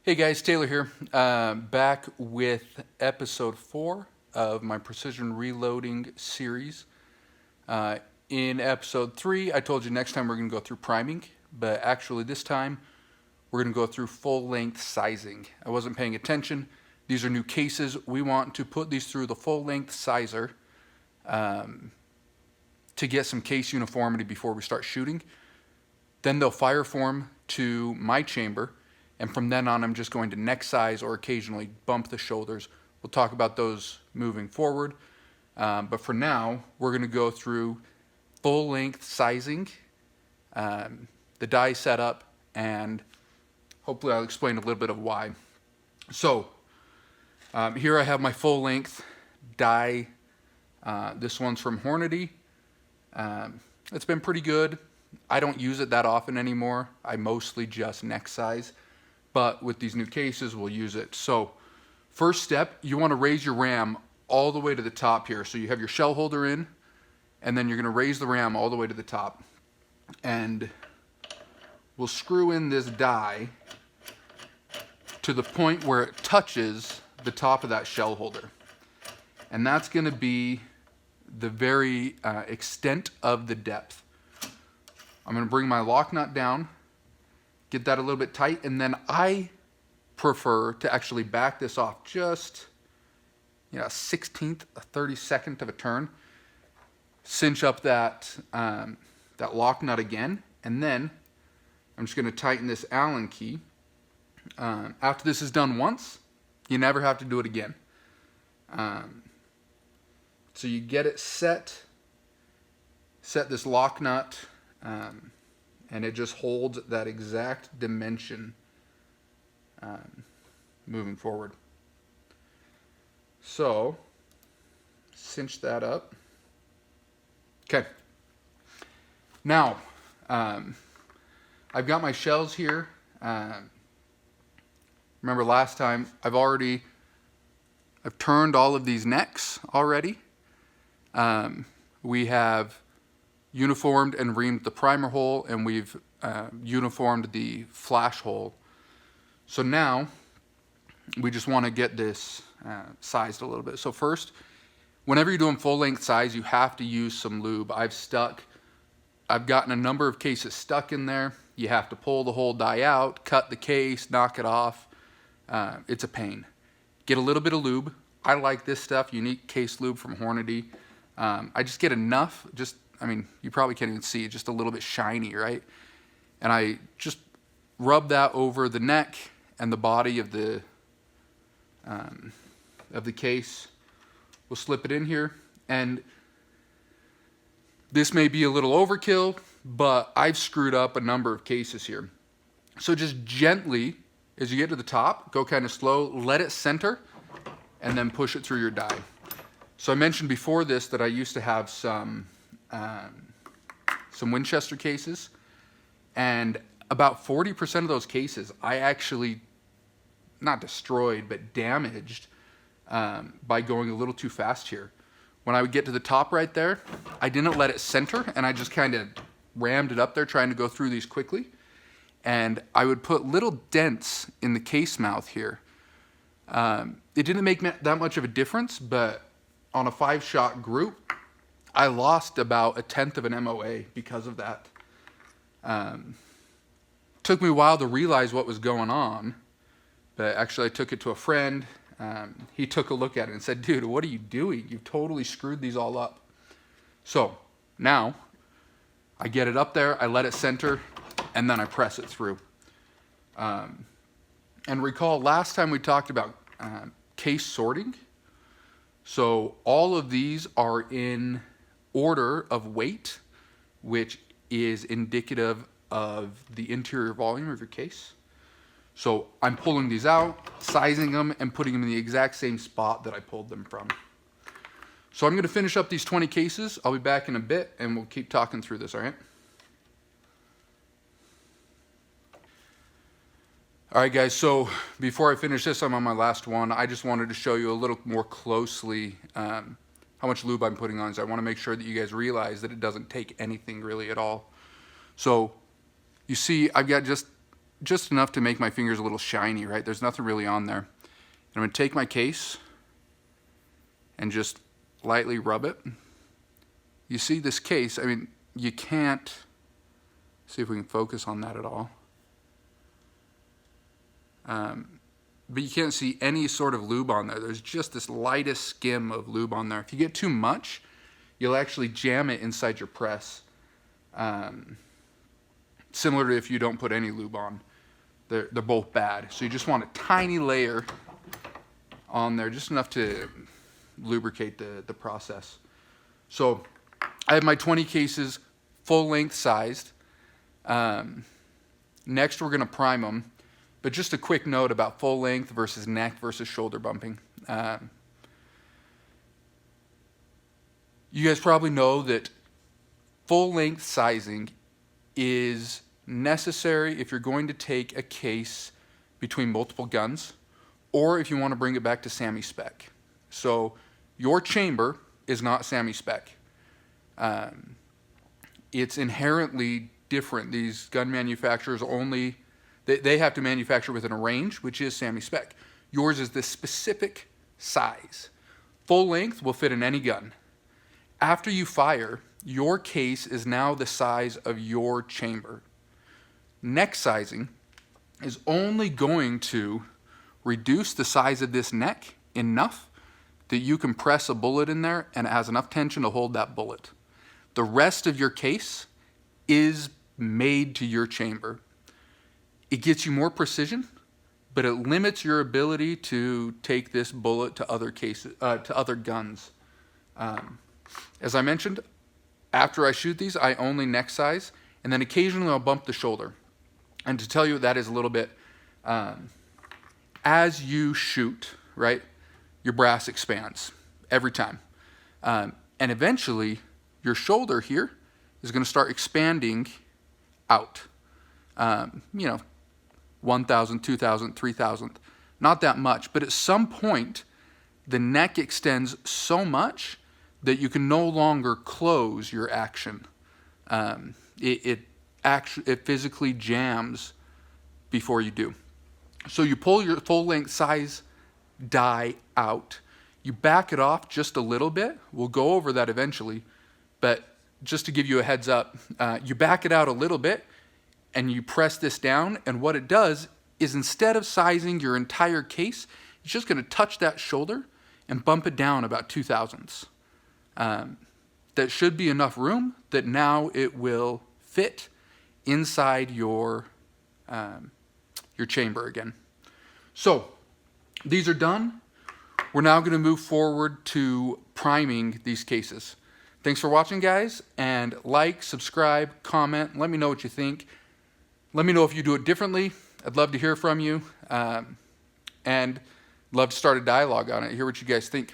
Hey guys, Taylor here, back with episode 4 of my Precision Reloading series. In episode 3, I told you next time we're going to go through priming, but actually this time we're going to go through full-length sizing. I wasn't paying attention. These are new cases. We want to put these through the full-length sizer to get some case uniformity before we start shooting. Then they'll fire form to my chamber. And from then on, I'm just going to neck size or occasionally bump the shoulders. We'll talk about those moving forward. But for now, we're going to go through full length sizing, the die setup, and hopefully I'll explain a little bit of why. So here I have my full length die. This one's from Hornady. It's been pretty good. I don't use it that often anymore. I mostly just neck size. But with these new cases, we'll use it. So first step, you want to raise your ram all the way to the top here. So you have your shell holder in, and then you're going to raise the ram all the way to the top. And we'll screw in this die to the point where it touches the top of that shell holder. And that's going to be the very extent of the depth. I'm going to bring my lock nut down, get that a little bit tight, and then I prefer to actually back this off just a 1/16, a 32nd of a turn, cinch up that lock nut again, and then I'm just going to tighten this Allen key. After this is done once, you never have to do it again. So you get it set this lock nut, and it just holds that exact dimension moving forward. So, cinch that up. Okay. Now, I've got my shells here. Remember last time, I've turned all of these necks already. We have uniformed and reamed the primer hole, and we've uniformed the flash hole. So now we just want to get this sized a little bit. So first, whenever you're doing full length size, you have to use some lube. I've gotten a number of cases stuck in there. You have to pull the whole die out, cut the case, knock it off. It's a pain. Get a little bit of lube. I like this stuff, Unique Case Lube from Hornady. I just get enough, you probably can't even see, just a little bit shiny, right? And I just rub that over the neck and the body of the case. We'll slip it in here, and this may be a little overkill, but I've screwed up a number of cases here. So just gently, as you get to the top, go kind of slow, let it center, and then push it through your die. So I mentioned before this that I used to have some Winchester cases, and about 40% of those cases I actually not destroyed but damaged by going a little too fast here. When I would get to the top right there, I didn't let it center, and I just kind of rammed it up there trying to go through these quickly, and I would put little dents in the case mouth here. It didn't make that much of a difference, but on a 5-shot group, I lost about 1/10 of an MOA because of that. Took me a while to realize what was going on, but actually I took it to a friend. He took a look at it and said, "Dude, what are you doing? You've totally screwed these all up." So now I get it up there, I let it center, and then I press it through. And recall last time we talked about case sorting. So all of these are in order of weight, which is indicative of the interior volume of your case. So I'm pulling these out, sizing them, and putting them in the exact same spot that I pulled them from. So I'm going to finish up these 20 cases. I'll be back in a bit, and we'll keep talking through this, all right? All right, guys, so before I finish this, I'm on my last one. I just wanted to show you a little more closely how much lube I'm putting on. So I want to make sure that you guys realize that it doesn't take anything really at all. So you see I've got just just enough to make my fingers a little shiny, right? There's nothing really on there. And I'm going to take my case and just lightly rub it. You see this case, I mean, you can't, see if we can focus on that at all. But you can't see any sort of lube on there. There's just this lightest skim of lube on there. If you get too much, you'll actually jam it inside your press. Similar to if you don't put any lube on. They're both bad. So you just want a tiny layer on there, just enough to lubricate the process. So I have my 20 cases full length sized. Next we're going to prime them. But just a quick note about full length versus neck versus shoulder bumping. You guys probably know that full length sizing is necessary if you're going to take a case between multiple guns or if you want to bring it back to SAAMI spec. So your chamber is not SAAMI spec. It's inherently different. These gun manufacturers only, they have to manufacture within a range, which is SAAMI spec. Yours is the specific size. Full length will fit in any gun. After you fire, your case is now the size of your chamber. Neck sizing is only going to reduce the size of this neck enough that you can press a bullet in there and it has enough tension to hold that bullet. The rest of your case is made to your chamber. It gets you more precision, but it limits your ability to take this bullet to other cases, to other guns. As I mentioned, after I shoot these, I only neck size, and then occasionally I'll bump the shoulder. And to tell you what that is a little bit, as you shoot, right, your brass expands every time. And eventually, your shoulder here is going to start expanding out. 1,000, 2,000, 3,000. Not that much, but at some point, the neck extends so much that you can no longer close your action. It physically jams before you do. So you pull your full length size die out. You back it off just a little bit. We'll go over that eventually, but just to give you a heads up, you back it out a little bit and you press this down, and what it does is instead of sizing your entire case, it's just going to touch that shoulder and bump it down about 2/1000. That should be enough room that now it will fit inside your chamber again. So these are done. We're now going to move forward to priming these cases. Thanks for watching, guys, and like, subscribe, comment, let me know what you think. Let me know if you do it differently. I'd love to hear from you, and love to start a dialogue on it, hear what you guys think.